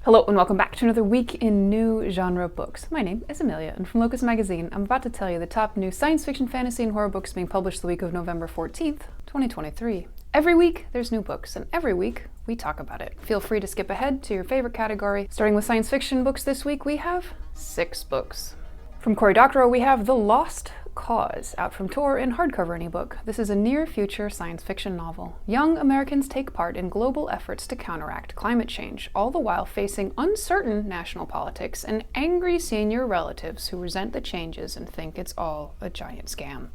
Hello and welcome back to another week in new genre books. My name is Amelia, and from Locus magazine, I'm about to tell you the top new science fiction, fantasy, and horror books being published the week of November 14th, 2023. Every week, there's new books, and every week, we talk about it. Feel free to skip ahead to your favorite category. Starting with science fiction books this week, we have 6 books. From Cory Doctorow, we have The Lost Cause, out from Tor in hardcover and ebook. This is a near-future science fiction novel. Young Americans take part in global efforts to counteract climate change, all the while facing uncertain national politics and angry senior relatives who resent the changes and think it's all a giant scam.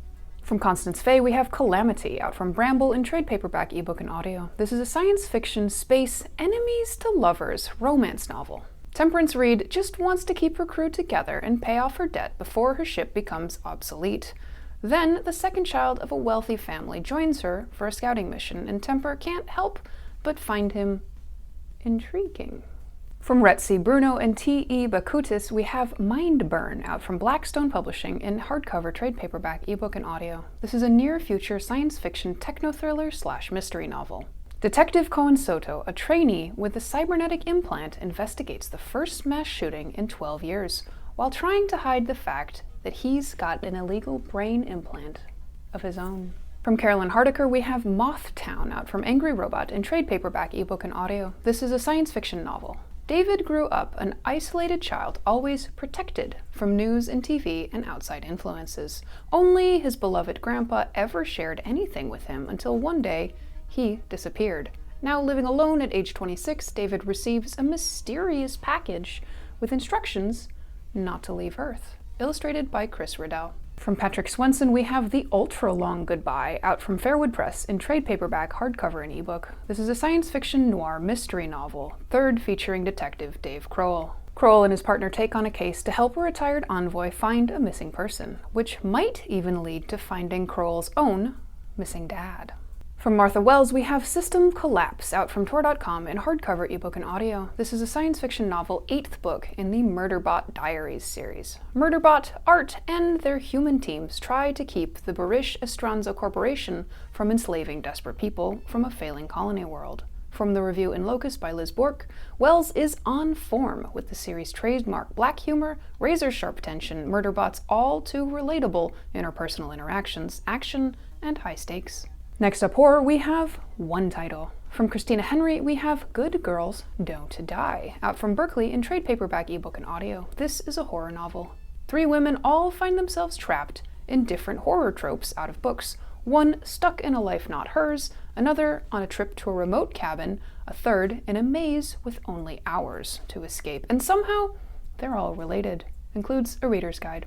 From Constance we have Calamity, out from Bramble in trade paperback, ebook, and audio. This is a science fiction space enemies to lovers romance novel. Temperance Reed just wants to keep her crew together and pay off her debt before her ship becomes obsolete. Then, the second child of a wealthy family joins her for a scouting mission, and Temper can't help but find him intriguing. From Rhett, Bruno, and T.E. Bakutis, we have Mindburn, out from Blackstone Publishing in hardcover, trade paperback, ebook, and audio. This is a near-future science fiction techno-thriller / mystery novel. Detective Cohen Soto, a trainee with a cybernetic implant, investigates the first mass shooting in 12 years, while trying to hide the fact that he's got an illegal brain implant of his own. From Carolyn Hardaker, we have Mothtown, out from Angry Robot in trade paperback, ebook, and audio. This is a science fiction novel. David grew up an isolated child, always protected from news and TV and outside influences. Only his beloved grandpa ever shared anything with him until one day, he disappeared. Now living alone at age 26, David receives a mysterious package with instructions not to leave Earth. Illustrated by Chris Riddell. From Patrick Swenson, we have The Ultra Long Goodbye, out from Fairwood Press in trade paperback, hardcover, and ebook. This is a science fiction noir mystery novel, third featuring Detective Dave Kroll. Kroll and his partner take on a case to help a retired envoy find a missing person, which might even lead to finding Kroll's own missing dad. From Martha Wells, we have System Collapse, out from Tor.com in hardcover, ebook, and audio. This is a science fiction novel, 8th book in the Murderbot Diaries series. Murderbot, Art, and their human teams try to keep the Barish Estranza Corporation from enslaving desperate people from a failing colony world. From the review in Locus by Liz Bork, Wells is on form with the series' trademark black humor, razor-sharp tension, Murderbots all too relatable interpersonal interactions, action, and high stakes. Next up, horror, we have one title. From Christina Henry, we have Good Girls Don't Die, out from Berkeley in trade paperback, ebook, and audio. This is a horror novel. 3 women all find themselves trapped in different horror tropes out of books. One stuck in a life not hers, another on a trip to a remote cabin, a third in a maze with only hours to escape. And somehow, they're all related. Includes a reader's guide.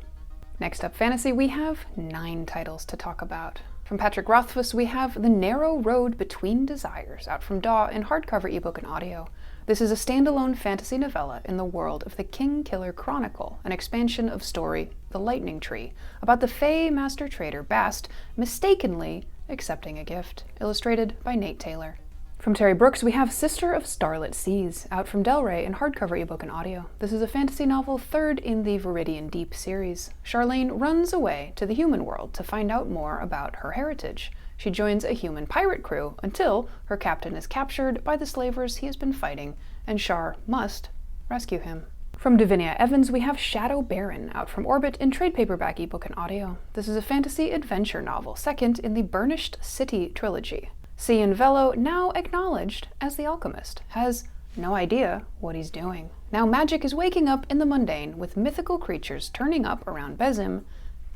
Next up, fantasy, we have 9 titles to talk about. From Patrick Rothfuss, we have The Narrow Road Between Desires, out from Daw in hardcover, ebook, and audio. This is a standalone fantasy novella in the world of the King Killer Chronicle, an expansion of story The Lightning Tree, about the Fey master trader Bast mistakenly accepting a gift. Illustrated by Nate Taylor. From Terry Brooks, we have Sister of Starlit Seas, out from Del Rey in hardcover, ebook, and audio. This is a fantasy novel, 3rd in the Viridian Deep series. Charlene runs away to the human world to find out more about her heritage. She joins a human pirate crew until her captain is captured by the slavers he has been fighting, and Char must rescue him. From Davinia Evans, we have Shadow Baron, out from Orbit in trade paperback, ebook, and audio. This is a fantasy adventure novel, 2nd in the Burnished City trilogy. Cian Velo, now acknowledged as the alchemist, has no idea what he's doing. Now magic is waking up in the mundane with mythical creatures turning up around Bezim,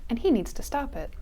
and he needs to stop it.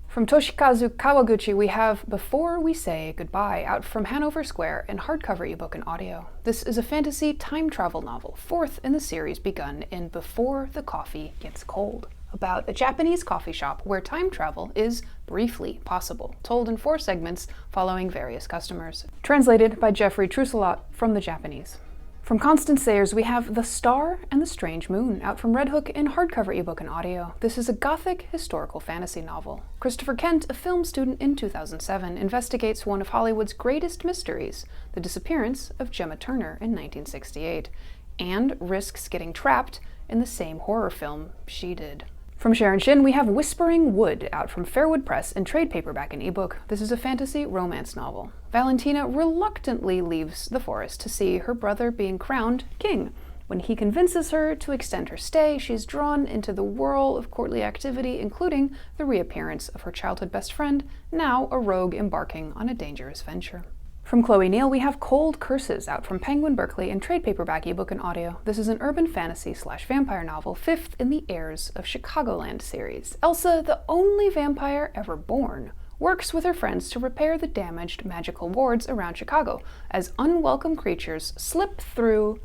From Toshikazu Kawaguchi, we have Before We Say Goodbye, out from Hanover Square in hardcover, ebook, and audio. This is a fantasy time travel novel, 4th in the series begun in Before the Coffee Gets Cold, about a Japanese coffee shop where time travel is briefly possible, told in 4 segments following various customers. Translated by Jeffrey Truselot from the Japanese. From Constance Sayers, we have The Star and the Strange Moon, out from Red Hook in hardcover, ebook, and audio. This is a gothic historical fantasy novel. Christopher Kent, a film student in 2007, investigates one of Hollywood's greatest mysteries, the disappearance of Gemma Turner in 1968, and risks getting trapped in the same horror film she did. From Sharon Shin, we have Whispering Wood, out from Fairwood Press in trade paperback and ebook. This is a fantasy romance novel. Valentina reluctantly leaves the forest to see her brother being crowned king. When he convinces her to extend her stay, she's drawn into the whirl of courtly activity, including the reappearance of her childhood best friend, now a rogue embarking on a dangerous venture. From Chloe Neill, we have Cold Curses, out from Penguin Berkeley in trade paperback, ebook, and audio. This is an urban fantasy/vampire novel, fifth in the Heirs of Chicagoland series. Elsa, the only vampire ever born, works with her friends to repair the damaged magical wards around Chicago as unwelcome creatures slip through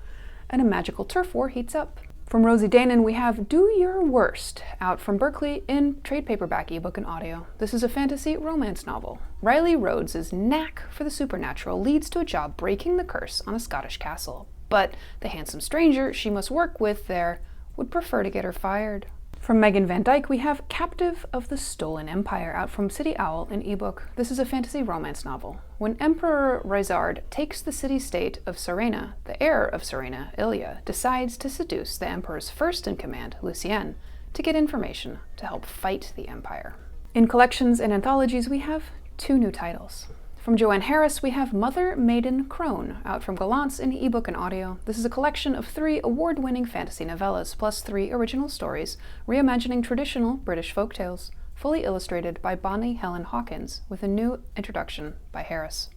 and a magical turf war heats up. From Rosie Danan, we have Do Your Worst, out from Berkeley in trade paperback, ebook, and audio. This is a fantasy romance novel. Riley Rhodes' knack for the supernatural leads to a job breaking the curse on a Scottish castle, but the handsome stranger she must work with there would prefer to get her fired. From Megan Van Dyke, we have Captive of the Stolen Empire, out from City Owl in ebook. This is a fantasy romance novel. When Emperor Rizard takes the city-state of Serena, the heir of Serena, Ilya, decides to seduce the Emperor's first-in-command, Lucienne, to get information to help fight the Empire. In collections and anthologies, we have two new titles. From Joanne Harris, we have Mother, Maiden, Crone, out from Gallants in ebook and audio. This is a collection of 3 award-winning fantasy novellas, plus 3 original stories, reimagining traditional British folktales, fully illustrated by Bonnie Helen Hawkins, with a new introduction by Harris.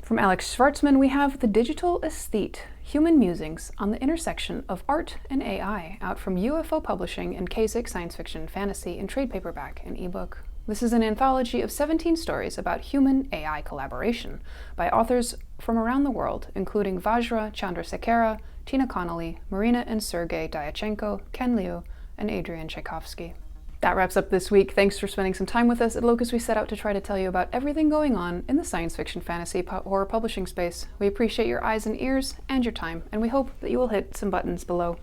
From Alex Schwartzman, we have The Digital Aesthete, Human Musings on the Intersection of Art and AI, out from UFO Publishing and Kasich Science Fiction Fantasy in trade paperback and ebook. This is an anthology of 17 stories about human-AI collaboration by authors from around the world, including Vajra Chandrasekhara, Tina Connolly, Marina and Sergei Dyachenko, Ken Liu, and Adrian Tchaikovsky. That wraps up this week. Thanks for spending some time with us. At Locus, we set out to try to tell you about everything going on in the science fiction, fantasy, horror publishing space. We appreciate your eyes and ears and your time, and we hope that you will hit some buttons below.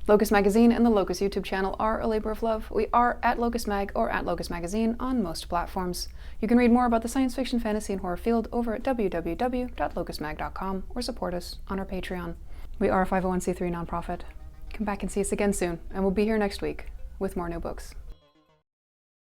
Locus Magazine and the Locus YouTube channel are a labor of love. We are at Locus Mag or at Locus Magazine on most platforms. You can read more about the science fiction, fantasy, and horror field over at www.locusmag.com or support us on our Patreon. We are a 501c3 nonprofit. Come back and see us again soon, and we'll be here next week with more new books.